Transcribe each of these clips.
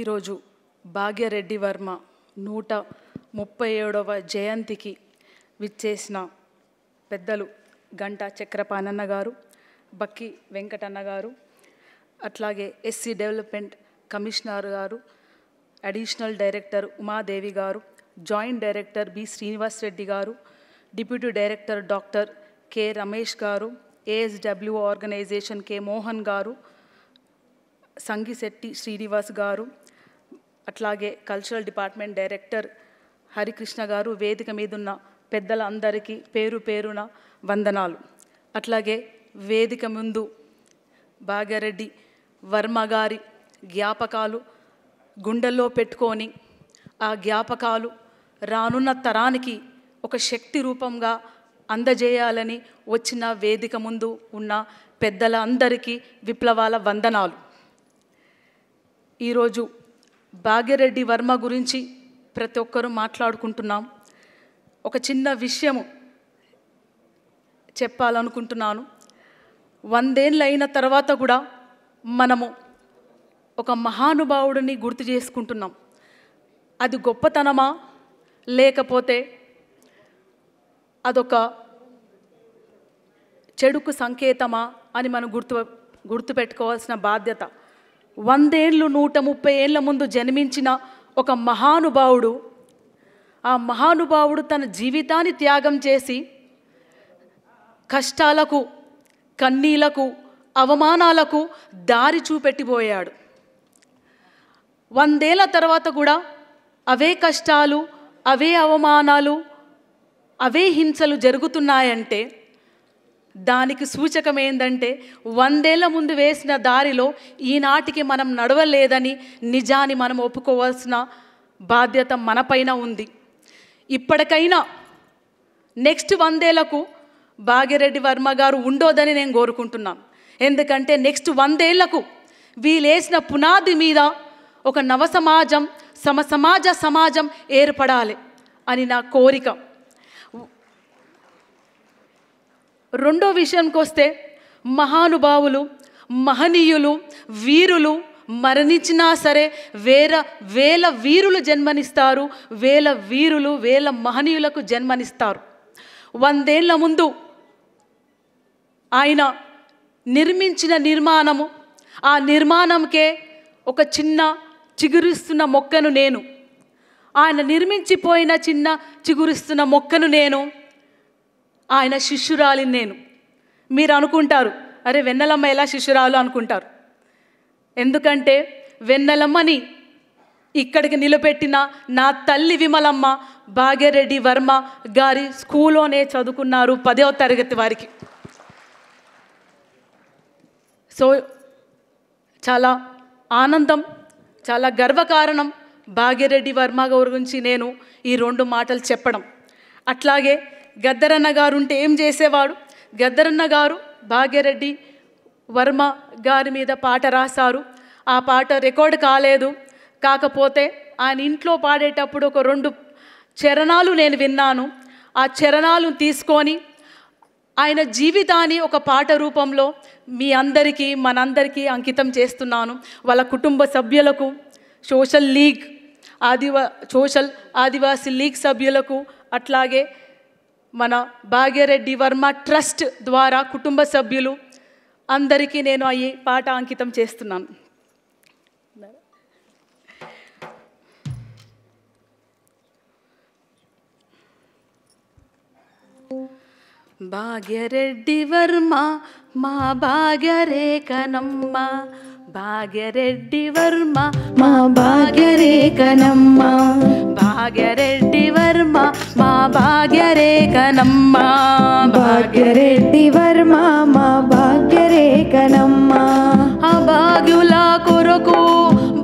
ఈరోజు భాగ్యరెడ్డి వర్మ 137వ జయంతికి విచ్చేసిన పెద్దలు గంటా చక్రపాణన్న గారు, బక్కి వెంకటన్న గారు, అట్లాగే ఎస్సీ డెవలప్మెంట్ కమిషనర్ గారు, అడిషనల్ డైరెక్టర్ ఉమాదేవి గారు, joint director B Srinivas Reddy గారు, deputy director doctor K Ramesh గారు, ఏఎస్డబ్ల్యూ ఆర్గనైజేషన్ కె మోహన్ గారు, సంగిశెట్టి శ్రీనివాస్ గారు, అట్లాగే కల్చరల్ డిపార్ట్మెంట్ డైరెక్టర్ హరికృష్ణ గారు, వేదిక మీదున్న పెద్దలందరికీ పేరు పేరున వందనాలు. అట్లాగే వేదిక ముందు భాగ్యరెడ్డి వర్మ గారి జ్ఞాపకాలు గుండెల్లో పెట్టుకొని ఆ జ్ఞాపకాలు రానున్న తరానికి ఒక శక్తి రూపంగా అందజేయాలని వచ్చిన వేదిక ముందు ఉన్న పెద్దలందరికీ విప్లవాల వందనాలు. ఈరోజు భాగ్యరెడ్డి వర్మ గురించి ప్రతి ఒక్కరూ మాట్లాడుకుంటున్నాం. ఒక చిన్న విషయము చెప్పాలనుకుంటున్నాను. 100 ఏళ్ళు అయిన తర్వాత కూడా మనము ఒక మహానుభావుడిని గుర్తు చేసుకుంటున్నాం. అది గొప్పతనమా లేకపోతే అదొక చెడుకు సంకేతమా అని మనం గుర్తుపెట్టుకోవాల్సిన బాధ్యత. 100 ఏళ్ళు 130 ఏళ్ళ ముందు జన్మించిన ఒక మహానుభావుడు, ఆ మహానుభావుడు తన జీవితాన్ని త్యాగం చేసి కష్టాలకు, కన్నీళ్లకు, అవమానాలకు దారి చూపెట్టిపోయాడు. 100 ఏళ్ళ తర్వాత కూడా అవే కష్టాలు, అవే అవమానాలు, అవే హింసలు జరుగుతున్నాయంటే దానికి సూచకం ఏంటంటే 100 ఏళ్ళ ముందు వేసిన దారిలో ఈనాటికి మనం నడవలేదని నిజాన్ని మనం ఒప్పుకోవాల్సిన బాధ్యత మనపైన ఉంది. ఇప్పటికైనా నెక్స్ట్ 100 ఏళ్లకు భాగ్యరెడ్డి వర్మ గారు ఉండోదని నేను కోరుకుంటున్నాను. ఎందుకంటే నెక్స్ట్ 100 ఏళ్లకు వీలేసిన పునాది మీద ఒక నవ సమాజం, సమాజం ఏర్పడాలి అని నా కోరిక. రెండో విషయానికి వస్తే మహానుభావులు, మహనీయులు, వీరులు మరణించినా సరే వేల వీరులు జన్మనిస్తారు, వేల మహనీయులకు జన్మనిస్తారు. 100 ఏళ్ల ముందు ఆయన నిర్మించిన నిర్మాణము, ఆ నిర్మాణంకే ఒక చిన్న చిగురిస్తున్న మొక్కను నేను, ఆయన నిర్మించిపోయిన చిన్న చిగురిస్తున్న మొక్కను నేను, ఆయన శిష్యురాలిని నేను. మీరు అనుకుంటారు, అరే వెన్నెలమ్మ ఎలా శిష్యురాలు అనుకుంటారు. ఎందుకంటే వెన్నెలమ్మని ఇక్కడికి నిలబెట్టిన నా తల్లి విమలమ్మ భాగ్యరెడ్డి వర్మ గారి స్కూల్లోనే చదువుకున్నారు 10వ తరగతి వారికి. సో చాలా ఆనందం, చాలా గర్వకారణం భాగ్యరెడ్డి వర్మ గారి గురించి నేను ఈ 2 మాటలు చెప్పడం. అట్లాగే గద్దరన్న గారు ఉంటే ఏం చేసేవాడు. గద్దరన్న గారు భాగ్యరెడ్డి వర్మ గారి మీద పాట రాశారు. ఆ పాట రికార్డ్ కాలేదు. కాకపోతే ఆయన ఇంట్లో పాడేటప్పుడు ఒక 2 చరణాలు నేను విన్నాను. ఆ చరణాలు తీసుకొని ఆయన జీవితాన్ని ఒక పాట రూపంలో మీ అందరికీ, మనందరికీ అంకితం చేస్తున్నాను. వాళ్ళ కుటుంబ సభ్యులకు, సోషల్ ఆదివాసీ లీగ్ సభ్యులకు, అట్లాగే మన భాగ్యరెడ్డి వర్మ ట్రస్ట్ ద్వారా కుటుంబ సభ్యులు అందరికీ నేను ఈ పాట అంకితం చేస్తున్నాను. భాగ్యరెడ్డి వర్మ మా భాగ్యరేఖనమ్మ, భాగ్యరెడ్డి వర్మ మా భాగ్యరేఖనమ్మ, భాగ్యరెడ్డి వర్మ మా భాగ్యరేఖనమ్మ, భాగ్యరెడ్డి వర్మ మా భాగ్యరేఖనమ్మ. అభాగ్యుల కొరకు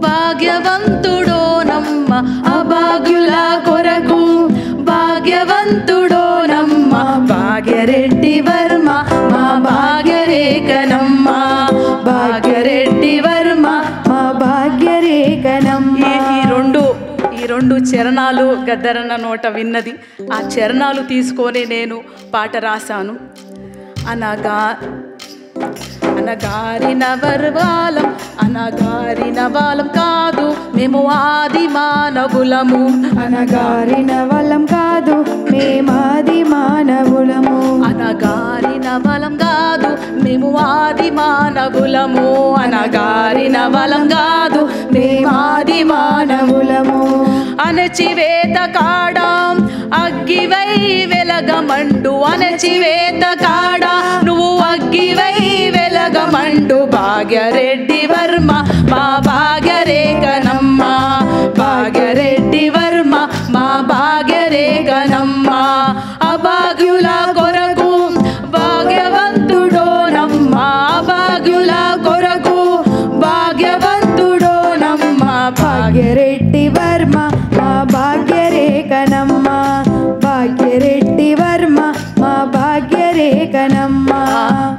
భాగ్యవంతుడోనమ్మ, అభాగ్యుల కొరకు భాగ్యవంతుడోనమ్మ, భాగ్యరెడ్డి వర్మ మా భాగ్యరేఖనమ్మ, భాగ్యరెడ్డి వర్మ మా భాగ్యరేఖనమ్మ. ఈ రెండు చరణాలు గద్దరన్న నోట విన్నది. ఆ చరణాలు తీసుకొని నేను పాట రాశాను. అనగా అనగారిన వర్వాలం అనగారిన వాళ్ళం కాదు మేము ఆది మానవులము. అనగారిన వాళ్ళం కాదు మేమాది మానవులము. అనగారిన వాళ్ళం కాదు మేము ఆది మానవులము. అనగారిన వాళ్ళం కాదు మేమాది మానవులము. అణచివేత కాడ అగ్గివై వెలగమండు. అణచివేత కాడ నువ్వు అగ్గివై వెలగమండు. భాగ్యరెడ్డి వర్మ మా భాగ్యరేఖనమ్మ. భాగ్యరెడ్డి వర్మ మా భాగ్యరేఖనమ్మ. అభాగ్యుల కొరకు భాగ్యవంతుడోనమ్మ. అభాగ్యుల కొరకు భాగ్యవంతుడోనమ్మ. భాగ్యరెడ్డి వర్మ మా భాగ్యరేఖనమ్మ. భాగ్యరెడ్డి వర్మ మా భాగ్యరేఖనమ్మ.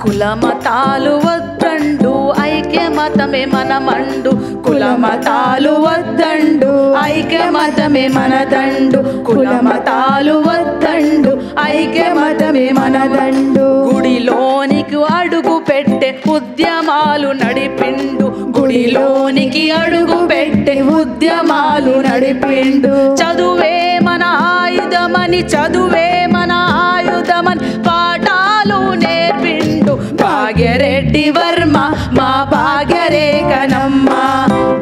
కులమతాలు వద్దండు ఐక్యమతమే మనమండు. కులమతాలు వద్దండు ఐక్యమతమే మనదండు. కులమతాలు వద్దండు ఐక్యమతమే మనదండు. గుడిలోనికి అడుగు పెట్టే ఉద్యమాలు నడిపిండు. గుడిలోనికి అడుగు పెట్టే ఉద్యమాలు నడిపిండు. చదువే మన ఆయుధమని చదువే మన ఆయుధమని పాఠాలు నేర్పిండు. భాగ్యరెడ్డి వర్మ మా భాగ్యరేఖనమ్మ.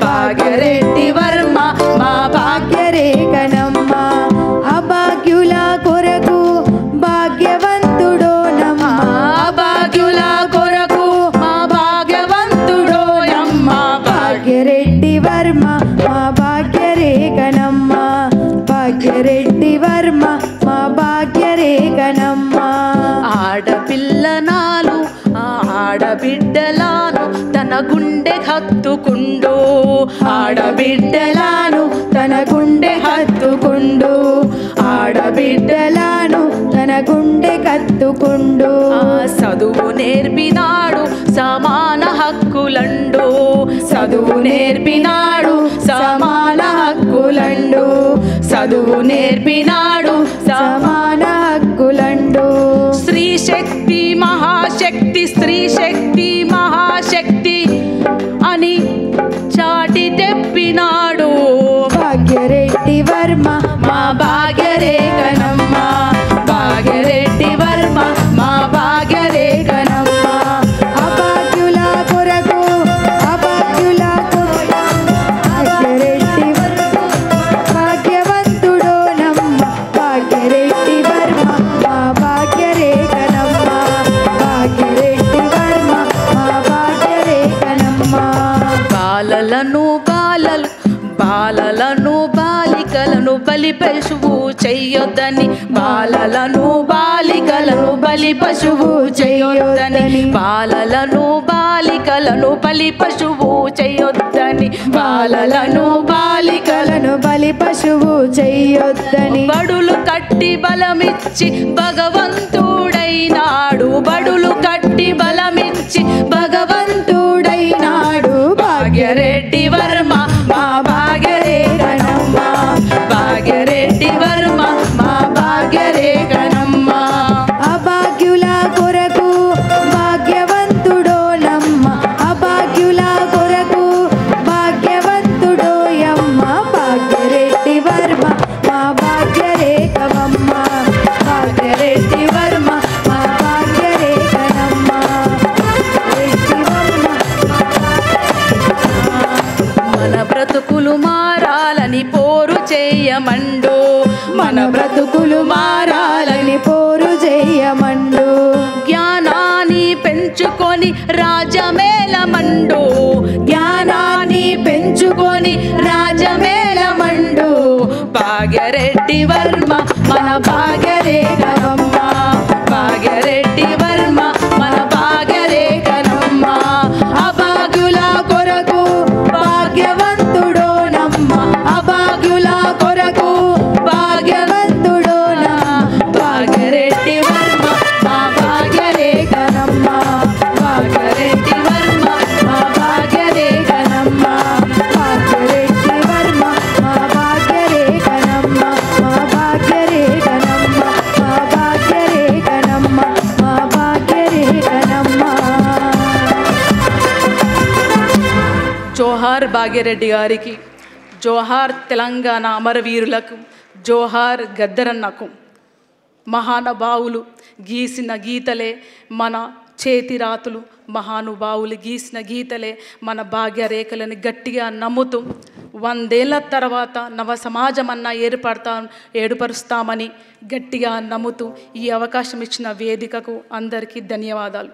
భాగ్యరెడ్డి వర్మ మా భాగ్యరేఖనమ్మ. అభాగ్యుల కొరకు భాగ్యవంతుడోనమ్మ. అభాగ్యుల కొరకు మా భాగ్యవంతుడోనమ్మ. భాగ్యరెడ్డి వర్మ మా భాగ్యరేఖనమ్మ. భాగ్యరెడ్డి వర్మ మా భాగ్యరేఖనమ్మ. ఆడపిల్లనాలు ఆడబిడ్డలాను తన గుండె హత్తుకుండు. ఆడబిడ్డలాను తన గుండె హత్తుకుండు. ఆడబిడ్డలాను తన గుండె కత్తుకుండు. చదువు నేర్పినాడు సమాన హక్కులండు. చదువు నేర్పినాడు సమాన హక్కులండు. చదువు నేర్పినాడు సమాన హక్కులండు. స్త్రీ శక్తి మహాశక్తి స్త్రీ శక్తి మహాశక్తి అని చాటి తెప్పినాడు. భాగ్యరెడ్డి వర్మ మా భాగ్యరేఖనమ్మ. భాగ్యరెడ్డి వర్మ మా భాగ్యరేఖనమ్మ. అభాగ్యుల కొరకు అభాగ్యుల కొరకు భాగ్యరెడ్డి వర్మ భాగ్యవంతుడోనమ్మ. భాగ్యరెడ్డి వర్మ మా భాగ్యరేఖనమ్మ. భాగ్యరెడ్డి వర్మ మా భాగ్యరేఖనమ్మ. బాలలను బాలికలను బలి పశువు చెయ్యొద్దని. బాలలను బాలికలను బలి పశువు చెయ్యొద్దని. బాలలను బాలికలను బలి పశువు చెయ్యొద్దని. బాలలను బాలికలను బలి పశువు చెయ్యొద్దని. బడులు కట్టి బలమిచ్చి భగవంతుడైనాడు. బడులు కట్టి బలమిచ్చి భగవంతుడైనాడు. భాగ్యరెడ్డి వర్మ మా భాగ్యరేఖనమ్మ. భాగ్యరెడ్డి వర్మ మా భాగ్యరేఖనమ్మ. అభాగ్యుల కొరకు భాగ్యవంతుడోనమ్మ. అభాగ్యుల కొరకు భాగ్యవంతుడోయమ్మ. భాగ్యరెడ్డి వర్మ మా భాగ్యరేఖవమ్మ. భాగ్యరెడ్డి వర్మ మా భాగ్యరేఖనమ్మ. రెడ్డి వర్మ మన బ్రతుకులు మారాలని పోరు చేయమండు. మన బ్రతుకులు మారాలని పోరు చేయమండు. జ్ఞానాన్ని పెంచుకొని రాజమేలమండు. జ్ఞానాన్ని పెంచుకొని రాజమేలమండు. భాగ్యరెడ్డి వర్మ మన భాగ్యరేఖనమ్మ. భాగ్యరెడ్డి వర్మ మన భాగ్యరేఖనమ్మ. అభాగ్యుల కొరకు భాగ్యవంతుడోనమ్మ. అభాగ్యుల కొరకు భాగ్యవంతుడోనమ్మ. భాగ్యరెడ్డి వర్మ మా భాగ్యరేఖనమ్మ. భాగ్యరెడ్డి వర్మ మా భాగ్యరేఖనమ్మ. భాగ్యరెడ్డి వర్మ మా భాగ్యరేఖనమ్మ. మా భాగ్య జోహార్ భాగ్యరెడ్డి గారికి, జోహార్ తెలంగాణ అమరవీరులకు, జోహార్ గద్దరన్నకు. మహానుభావులు గీసిన గీతలే మన చేతిరాతులు, మహానుభావులు గీసిన గీతలే మన భాగ్యరేఖలని గట్టిగా నమ్ముతూ 100 ఏళ్ల తర్వాత నవ సమాజం అన్న ఏర్పరుస్తామని గట్టిగా నమ్ముతూ ఈ అవకాశం ఇచ్చిన వేదికకు అందరికీ ధన్యవాదాలు.